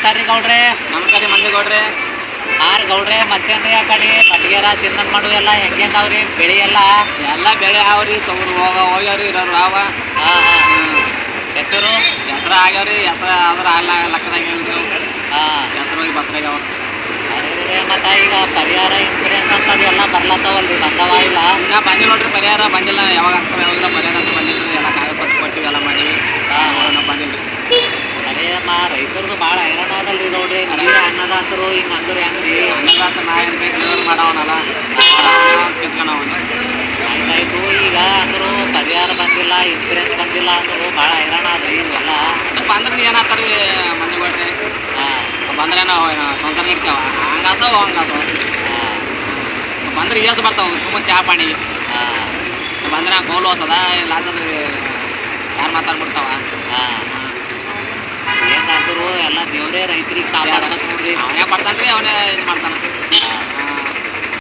ನಮಸ್ಕಾರ ರೀ ಗೌಡ್ರೆ. ನಮಸ್ಕಾರ ರೀ ಮಂಜೇಗೌಡ್ರೆ. ಹಾಂ ಗೌಡ್ರೆ, ಮತ್ತೇನ್ರಿ ಆ ಕಡೆ ಕಟ್ಗೆರ ತಿನ್ನನ್ ಮಾಡು ಎಲ್ಲ ಹೆಂಗೆ ಅದಾವ್ರಿ ಬೆಳೆ ಎಲ್ಲ? ಎಲ್ಲ ಬೆಳೆ ಆವ್ರಿ, ತೊಗರು ಹೋಗ್ಯಾವ್ರಿ, ಇರೋರು ಅವ. ಹಾಂ ಹಾಂ. ಹೆಸರು ಹೆಸ್ರು ಆಗ್ಯಾವ್ರಿ, ಹೆಸ್ರು ಆದ್ರೆ ಅಲ್ಲ ಲೆಕ್ಕದಾಗ ಹೇಳ್ರಿ. ಹಾಂ. ಹೆಸ್ರು ಹೋಗಿ ಬಸ್ರಾಗ್ಯಾವ. ಅದೇ ಮತ್ತು ಈಗ ಪರಿಹಾರ ಇನ್ಸೂರೆನ್ಸ್ ಅಂತ ಅದೆಲ್ಲ ಬರ್ಲತ್ತವಲ್ರಿ, ಬಂದವ ಇಲ್ಲ? ಇನ್ನೂ ಬಂದಿಲ್ಲ ನೋಡ್ರಿ ಪರಿಹಾರ, ಬಂದಿಲ್ಲ. ಯಾವಾಗ ಆಗ್ತದೆ ಯಾವಾಗಿಲ್ಲ ಪರಿಹಾರ ಅಂತ ಬಂದಿಲ್ಲ ರೀ. ಎಲ್ಲ ಕಾಗದ ಪತ್ರ ಕೊಟ್ಟಿವಿ, ಎಲ್ಲ ಮಾಡೀವಿ. ಹಾಂ ಬಂದಿಲ್ಲ ರೀ. ಅದೇ ರೈತರದು ಭಾಳ ಹೈರಾಣ ಅದಲ್ರಿ ನೋಡ್ರಿ. ನೀವೇ ಅನ್ನದ ಅಂದರು ಹಿಂಗೆ ಅಂದರು ಹೆಂಗ್ರಿ? ಅನ್ನದಾತ ನಾ ಏನು ಬೇಕು ಮಾಡವನಲ್ಲ, ಕಿತ್ಕೊಂಡವನು. ಆಯ್ತಾಯ್ತು. ಈಗ ಅಂದರು ಪರಿಹಾರ ಬಂದಿಲ್ಲ, ಇನ್ಸೂರೆನ್ಸ್ ಬಂದಿಲ್ಲ ಅಂದರು ಭಾಳ ಹೈರಾಣ ಅದ್ರಿ ಇವೆಲ್ಲ. ಬಂದ್ರೆ ಏನಾಗ್ತಾರೆ ರೀ ಮಂಜೇಗೌಡ್ರೆ? ಹಾಂ ಬಂದ್ರೆ ನಾವು ಸಂಸಾರ ಇಡ್ತೇವ, ಹಂಗಾತಾವ ಹಂಗಾತಾವ. ಹಾಂ ಬಂದ್ರೆ ಏಸು ಬರ್ತಾವ ಸುಮ್ಮನೆ ಚಾ ಪಾಣಿಗೆ. ಹಾಂ ಬಂದ್ರೆ ಗೋಲು ಹೋಗ್ತದ, ಲಾಸ್ ಅಂದ್ರೆ ಯಾರು ಮಾತಾಡ್ಬಿಡ್ತಾವ. ಹಾಂ. ಏನಂದ್ರು ಎಲ್ಲ ದೇವರೇ ರೈತರಿಗೆ ಕಾಪಾಡ್ಬೇಕು ನೋಡ್ರಿ. ಅವನೇ ಬರ್ತಾನೆ ರೀ, ಅವನೇ ಇದು ಮಾಡ್ತಾನೆ.